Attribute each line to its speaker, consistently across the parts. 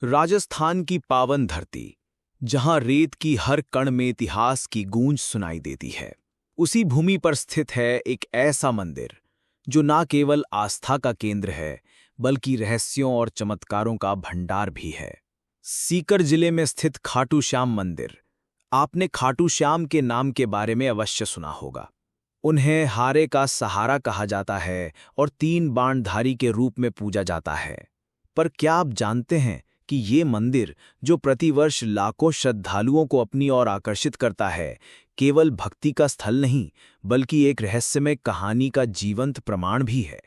Speaker 1: राजस्थान की पावन धरती, जहां रेत की हर कण में इतिहास की गूंज सुनाई देती है, उसी भूमि पर स्थित है एक ऐसा मंदिर जो ना केवल आस्था का केंद्र है, बल्कि रहस्यों और चमत्कारों का भंडार भी है। सीकर जिले में स्थित खाटू श्याम मंदिर। आपने खाटू श्याम के नाम के बारे में अवश्य सुना होगा। उन्हें हारे का सहारा कहा जाता है और 3 बाणधारी के रूप में पूजा जाता है। पर क्या आप जानते हैं कि ये मंदिर, जो प्रतिवर्ष लाखों श्रद्धालुओं को अपनी ओर आकर्षित करता है, केवल भक्ति का स्थल नहीं, बल्कि एक रहस्यमय कहानी का जीवंत प्रमाण भी है।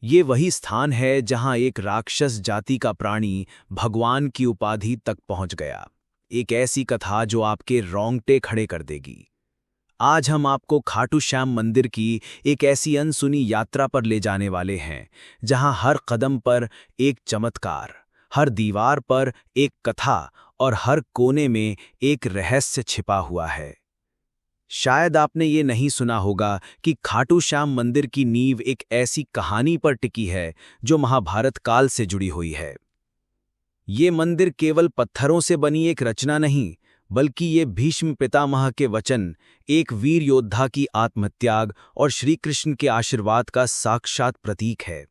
Speaker 1: ये वही स्थान है जहां एक राक्षस जाति का प्राणी भगवान की उपाधि तक पहुंच गया। एक ऐसी कथा जो आपके रोंगटे खड़े कर देगी। आज हम आपको खाटू श्याम मंदिर की एक ऐसी अनसुनी यात्रा पर ले जाने वाले हैं, जहां हर कदम पर एक चमत्कार, हर दीवार पर एक कथा और हर कोने में एक रहस्य छिपा हुआ है। शायद आपने ये नहीं सुना होगा कि खाटू श्याम मंदिर की नींव एक ऐसी कहानी पर टिकी है जो महाभारत काल से जुड़ी हुई है। ये मंदिर केवल पत्थरों से बनी एक रचना नहीं, बल्कि ये भीष्म पितामह के वचन, एक वीर योद्धा की आत्मत्याग और श्री कृष्ण के आशीर्वाद का साक्षात प्रतीक है।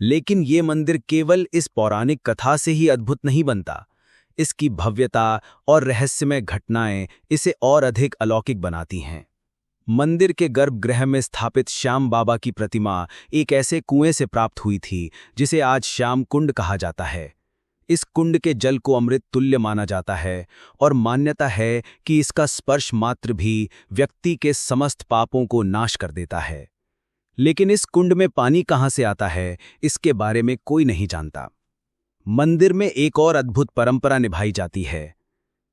Speaker 1: लेकिन ये मंदिर केवल इस पौराणिक कथा से ही अद्भुत नहीं बनता। इसकी भव्यता और रहस्यमय घटनाएं इसे और अधिक अलौकिक बनाती हैं। मंदिर के गर्भगृह में स्थापित श्याम बाबा की प्रतिमा एक ऐसे कुएं से प्राप्त हुई थी जिसे आज श्याम कुंड कहा जाता है। इस कुंड के जल को अमृत तुल्य माना जाता है और मान्यता है कि इसका स्पर्श मात्र भी व्यक्ति के समस्त पापों को नाश कर देता है। लेकिन इस कुंड में पानी कहाँ से आता है, इसके बारे में कोई नहीं जानता। मंदिर में एक और अद्भुत परंपरा निभाई जाती है।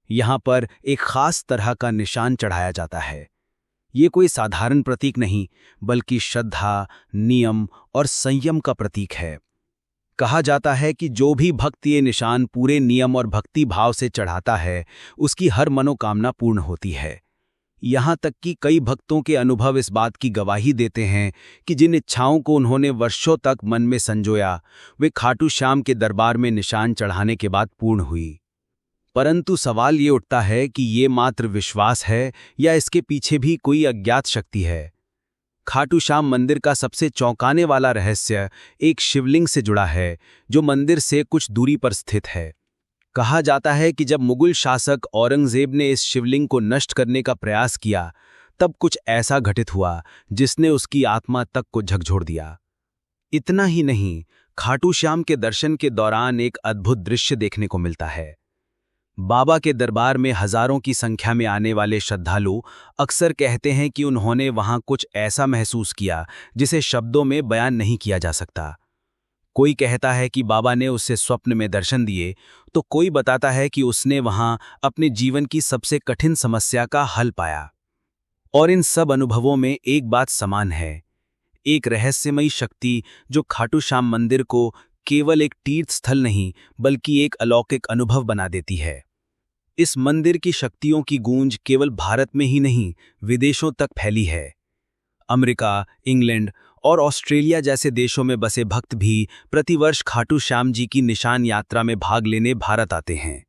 Speaker 1: यहाँ पर एक खास तरह का निशान चढ़ाया जाता है। ये कोई साधारण प्रतीक नहीं, बल्कि श्रद्धा, नियम और संयम का प्रतीक है। कहा जाता है कि जो भी भक्त ये निशान पूरे नियम और भक्ति भाव से चढ़ाता है, उसकी हर मनोकामना पूर्ण होती है। यहाँ तक कि कई भक्तों के अनुभव इस बात की गवाही देते हैं कि जिन इच्छाओं को उन्होंने वर्षों तक मन में संजोया, वे खाटू श्याम के दरबार में निशान चढ़ाने के बाद पूर्ण हुई। परंतु सवाल ये उठता है कि ये मात्र विश्वास है या इसके पीछे भी कोई अज्ञात शक्ति है। खाटू श्याम मंदिर का सबसे चौंकाने वाला रहस्य एक शिवलिंग से जुड़ा है, जो मंदिर से कुछ दूरी पर स्थित है। कहा जाता है कि जब मुगल शासक औरंगजेब ने इस शिवलिंग को नष्ट करने का प्रयास किया, तब कुछ ऐसा घटित हुआ जिसने उसकी आत्मा तक को झकझोर दिया। इतना ही नहीं, खाटू श्याम के दर्शन के दौरान एक अद्भुत दृश्य देखने को मिलता है। बाबा के दरबार में हजारों की संख्या में आने वाले श्रद्धालु अक्सर कहते हैं कि उन्होंने वहां कुछ ऐसा महसूस किया जिसे शब्दों में बयान नहीं किया जा सकता। कोई कहता है कि बाबा ने उसे स्वप्न में दर्शन दिए, तो कोई बताता है कि उसने वहां अपने जीवन की सबसे कठिन समस्या का हल पाया। और इन सब अनुभवों में एक बात समान है, एक रहस्यमयी शक्ति जो खाटू श्याम मंदिर को केवल एक तीर्थ स्थल नहीं, बल्कि एक अलौकिक अनुभव बना देती है। इस मंदिर की शक्तियों की गूंज केवल भारत में ही नहीं, विदेशों तक फैली है। अमेरिका, इंग्लैंड और ऑस्ट्रेलिया जैसे देशों में बसे भक्त भी प्रतिवर्ष खाटू श्याम जी की निशान यात्रा में भाग लेने भारत आते हैं।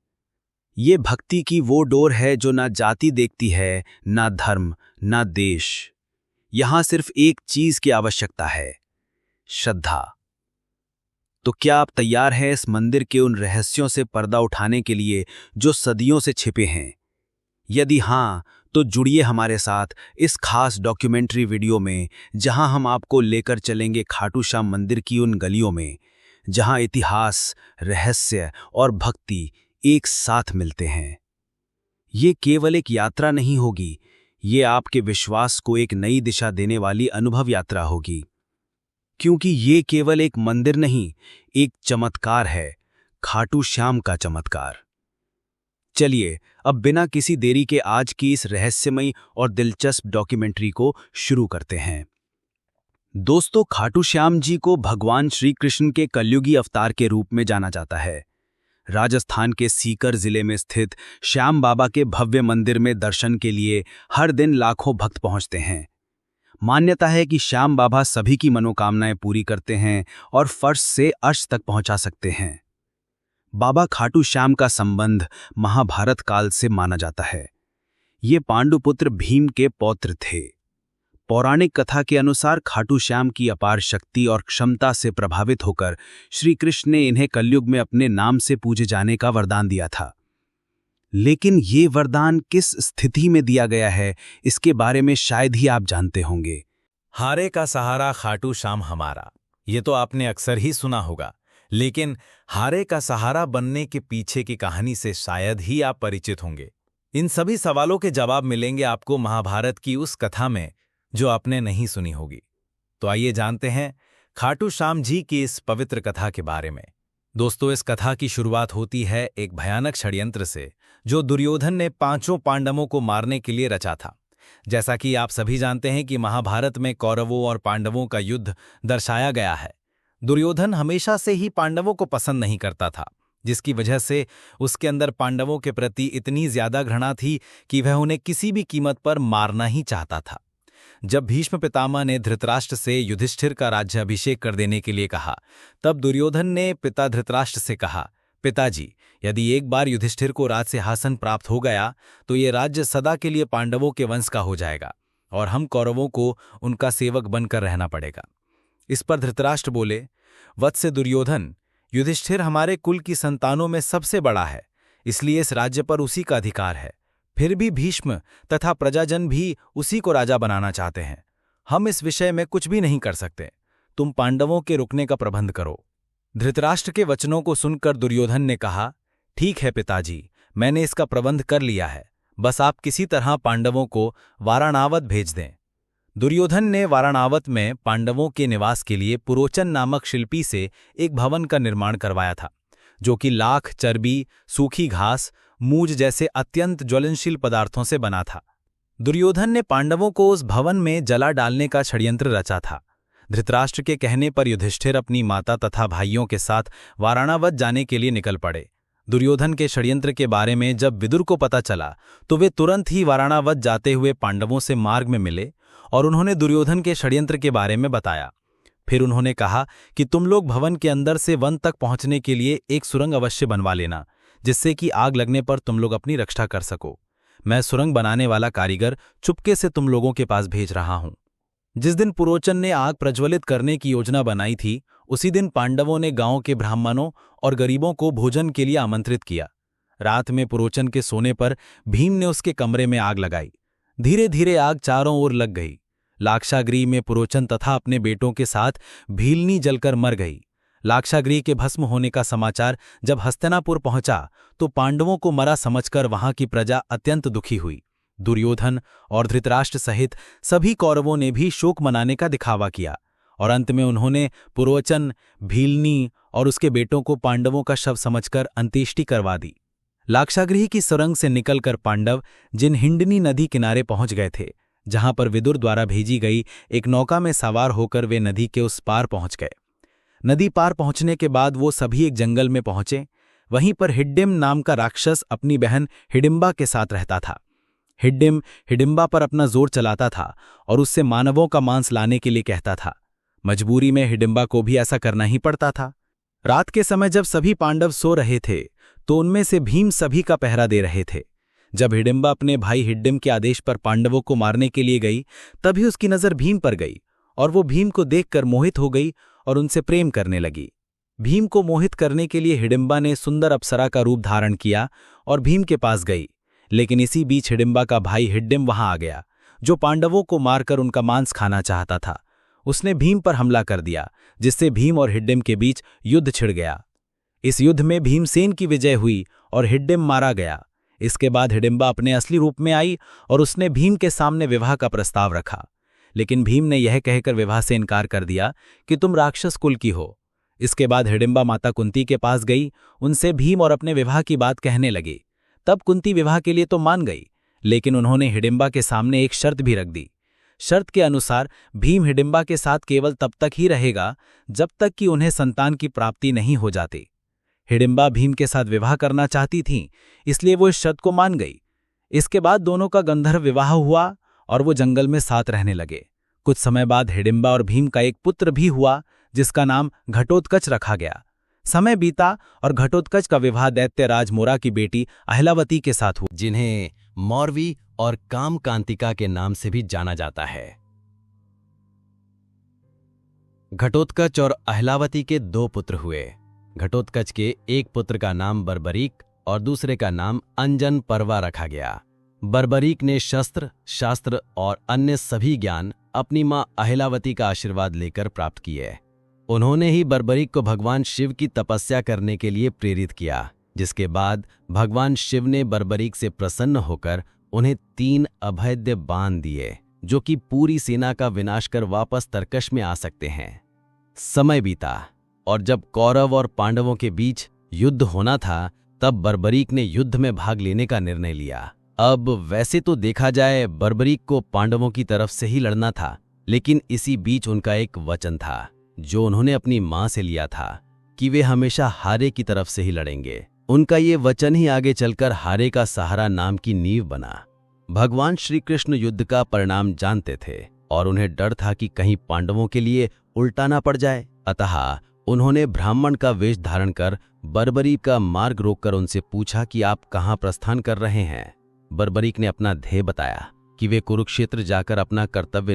Speaker 1: ये भक्ति की वो डोर है जो ना जाति देखती है, ना धर्म, ना देश। यहां सिर्फ एक चीज की आवश्यकता है, श्रद्धा। तो क्या आप तैयार हैं इस मंदिर के उन रहस्यों से पर्दा उठाने के लिए जो सदियों से छिपे हैं? यदि हाँ, तो जुड़िए हमारे साथ इस खास डॉक्यूमेंट्री वीडियो में, जहां हम आपको लेकर चलेंगे खाटू श्याम मंदिर की उन गलियों में, जहां इतिहास, रहस्य और भक्ति एक साथ मिलते हैं। ये केवल एक यात्रा नहीं होगी, ये आपके विश्वास को एक नई दिशा देने वाली अनुभव यात्रा होगी। क्योंकि ये केवल एक मंदिर नहीं, एक चमत्कार है, खाटू श्याम का चमत्कार। चलिए अब बिना किसी देरी के आज की इस रहस्यमयी और दिलचस्प डॉक्यूमेंट्री को शुरू करते हैं। दोस्तों, खाटू श्याम जी को भगवान श्री कृष्ण के कलयुगी अवतार के रूप में जाना जाता है। राजस्थान के सीकर जिले में स्थित श्याम बाबा के भव्य मंदिर में दर्शन के लिए हर दिन लाखों भक्त पहुंचते हैं। मान्यता है कि श्याम बाबा सभी की मनोकामनाएं पूरी करते हैं और फर्श से अर्श तक पहुंचा सकते हैं।
Speaker 2: बाबा खाटू श्याम का संबंध महाभारत काल से माना जाता है। ये पांडुपुत्र भीम के पौत्र थे। पौराणिक कथा के अनुसार खाटू श्याम की अपार शक्ति और क्षमता से प्रभावित होकर श्री कृष्ण ने इन्हें कलयुग में अपने नाम से पूजे जाने का वरदान दिया था। लेकिन ये वरदान किस स्थिति में दिया गया है, इसके बारे में शायद ही आप जानते होंगे।
Speaker 3: हारे का सहारा खाटू श्याम हमारा, ये तो आपने अक्सर ही सुना होगा, लेकिन हारे का सहारा बनने के पीछे की कहानी से शायद ही आप परिचित होंगे। इन सभी सवालों के जवाब मिलेंगे आपको महाभारत की उस कथा में जो आपने नहीं सुनी होगी। तो आइए जानते हैं खाटू श्याम जी की इस पवित्र कथा के बारे में। दोस्तों, इस कथा की शुरुआत होती है एक भयानक षड्यंत्र से जो दुर्योधन ने पांचों पांडवों को मारने के लिए रचा था। जैसा कि आप सभी जानते हैं कि महाभारत में कौरवों और पांडवों का युद्ध दर्शाया गया है। दुर्योधन हमेशा से ही पांडवों को पसंद नहीं करता था, जिसकी वजह से उसके अंदर पांडवों के प्रति इतनी ज्यादा घृणा थी कि वह उन्हें किसी भी कीमत पर मारना ही चाहता था। जब भीष्म पितामह ने धृतराष्ट्र से युधिष्ठिर का राज्याभिषेक कर देने के लिए कहा, तब दुर्योधन ने पिता धृतराष्ट्र से कहा, पिताजी, यदि एक बार युधिष्ठिर को राज सिंहासन प्राप्त हो गया तो ये राज्य सदा के लिए पांडवों के वंश का हो जाएगा और हम कौरवों को उनका सेवक बनकर रहना पड़ेगा। इस पर धृतराष्ट्र बोले, वत्स दुर्योधन, युधिष्ठिर हमारे कुल की संतानों में सबसे बड़ा है, इसलिए इस राज्य पर उसी का अधिकार है। फिर भी भीष्म तथा प्रजाजन भी उसी को राजा बनाना चाहते हैं। हम इस विषय में कुछ भी नहीं कर सकते। तुम पांडवों के रुकने का प्रबंध करो। धृतराष्ट्र के वचनों को सुनकर दुर्योधन ने कहा, ठीक है पिताजी, मैंने इसका प्रबंध कर लिया है, बस आप किसी तरह पांडवों को वाराणावत भेज दें। दुर्योधन ने वाराणावत में पांडवों के निवास के लिए पुरोचन नामक शिल्पी से एक भवन का निर्माण करवाया था, जो कि लाख, चर्बी, सूखी घास, मूज जैसे अत्यंत ज्वलनशील पदार्थों से बना था। दुर्योधन ने पांडवों को उस भवन में जला डालने का षड्यंत्र रचा था। धृतराष्ट्र के कहने पर युधिष्ठिर अपनी माता तथा भाइयों के साथ वाराणावत जाने के लिए निकल पड़े। दुर्योधन के षड्यंत्र के बारे में जब विदुर को पता चला तो वे तुरंत ही वाराणावत जाते हुए पांडवों से मार्ग में मिले और उन्होंने दुर्योधन के षड्यंत्र के बारे में बताया। फिर उन्होंने कहा कि तुम लोग भवन के अंदर से वन तक पहुंचने के लिए एक सुरंग अवश्य बनवा लेना, जिससे कि आग लगने पर तुम लोग अपनी रक्षा कर सको। मैं सुरंग बनाने वाला कारीगर चुपके से तुम लोगों के पास भेज रहा हूं। जिस दिन पुरोचन ने आग प्रज्वलित करने की योजना बनाई थी, उसी दिन पांडवों ने गांव के ब्राह्मणों और गरीबों को भोजन के लिए आमंत्रित किया। रात में पुरोचन के सोने पर भीम ने उसके कमरे में आग लगाई। धीरे धीरे आग चारों ओर लग गई। लाक्षागृह में पुरोचन तथा अपने बेटों के साथ भीलनी जलकर मर गई। लाक्षागृह के भस्म होने का समाचार जब हस्तिनापुर पहुंचा तो पांडवों को मरा समझकर वहां की प्रजा अत्यंत दुखी हुई। दुर्योधन और धृतराष्ट्र सहित सभी कौरवों ने भी शोक मनाने का दिखावा किया और अंत में उन्होंने पुरोचन, भीलनी और उसके बेटों को पांडवों का शव समझकर अंत्येष्टि करवा दी। लाक्षागृह की सुरंग से निकलकर पांडव जिन हिंडनी नदी किनारे पहुंच गए थे, जहां पर विदुर द्वारा भेजी गई एक नौका में सवार होकर वे नदी के उस पार पहुंच गए। नदी पार पहुंचने के बाद वो सभी एक जंगल में पहुंचे। वहीं पर हिड्डिम नाम का राक्षस अपनी बहन हिडिंबा के साथ रहता था। हिड्डिम हिडिंबा पर अपना जोर चलाता था और उससे मानवों का मांस लाने के लिए कहता था। मजबूरी में हिडिंबा को भी ऐसा करना ही पड़ता था। रात के समय जब सभी पांडव सो रहे थे तो उनमें से भीम सभी का पहरा दे रहे थे। जब हिडिंबा अपने भाई हिड्डिम के आदेश पर पांडवों को मारने के लिए गई, तभी उसकी नजर भीम पर गई और वो भीम को देखकर मोहित हो गई और उनसे प्रेम करने लगी। भीम को मोहित करने के लिए हिडिंबा ने सुंदर अप्सरा का रूप धारण किया और भीम के पास गई। लेकिन इसी बीच हिडिंबा का भाई हिड्डिम वहां आ गया, जो पांडवों को मारकर उनका मांस खाना चाहता था। उसने भीम पर हमला कर दिया, जिससे भीम और हिड्डिम के बीच युद्ध छिड़ गया। इस युद्ध में भीमसेन की विजय हुई और हिड्डिम मारा गया। इसके बाद हिडिंबा अपने असली रूप में आई और उसने भीम के सामने विवाह का प्रस्ताव रखा। लेकिन भीम ने यह कहकर विवाह से इनकार कर दिया कि तुम राक्षस कुल की हो। इसके बाद हिडिंबा माता कुंती के पास गई, उनसे भीम और अपने विवाह की बात कहने लगी। तब कुंती विवाह के लिए तो मान गई, लेकिन उन्होंने हिडिंबा के सामने एक शर्त भी रख दी। शर्त के अनुसार भीम हिडिंबा के साथ केवल तब तक ही रहेगा जब तक कि उन्हें संतान की प्राप्ति नहीं हो जाती। हिडिंबा भीम के साथ विवाह करना चाहती थीं, इसलिए वो इस शर्त को मान गई। इसके बाद दोनों का गंधर्व विवाह हुआ और वो जंगल में साथ रहने लगे। कुछ समय बाद हिडिंबा और भीम का एक पुत्र भी हुआ, जिसका नाम घटोत्कच रखा गया।
Speaker 2: समय बीता और घटोत्कच का विवाह दैत्य राज मोरा की बेटी अहिलावती के साथ हुआ,
Speaker 4: जिन्हें मौरवी और कामकांतिका के नाम से भी जाना जाता है। घटोत्कच और अहिलावती के 2 पुत्र हुए। घटोत्कच के एक पुत्र का नाम बर्बरीक और दूसरे का नाम अंजन पर्वा रखा गया। बर्बरीक ने शस्त्र, शास्त्र और अन्य सभी ज्ञान अपनी मां अहिलावती का आशीर्वाद लेकर प्राप्त किए। उन्होंने ही बर्बरीक को भगवान शिव की तपस्या करने के लिए प्रेरित किया, जिसके बाद भगवान शिव ने बर्बरीक से प्रसन्न होकर उन्हें 3 अभेद्य बाण दिए, जो कि पूरी सेना का विनाश कर वापस तरकश में आ सकते हैं। समय बीता और जब कौरव और पांडवों के बीच युद्ध होना था, तब बर्बरीक ने युद्ध में भाग लेने का निर्णय लिया। अब वैसे तो देखा जाए बर्बरीक को पांडवों की तरफ से ही लड़ना था, लेकिन इसी बीच उनका एक वचन था जो उन्होंने अपनी मां से लिया था कि वे हमेशा हारे की तरफ से ही लड़ेंगे। उनका ये वचन ही आगे चलकर हारे का सहारा नाम की नींव बना। भगवान श्री कृष्ण युद्ध का परिणाम जानते थे और उन्हें डर था कि कहीं पांडवों के लिए उल्टा ना पड़ जाए, अतः उन्होंने ब्राह्मण का वेश धारण कर बर्बरीक का मार्ग रोककर उनसे पूछा कि आप कहाँ प्रस्थान कर रहे हैं। बर्बरीक ने अपना ध्येय बताया कि वे कुरुक्षेत्र जाकर अपना कर्तव्य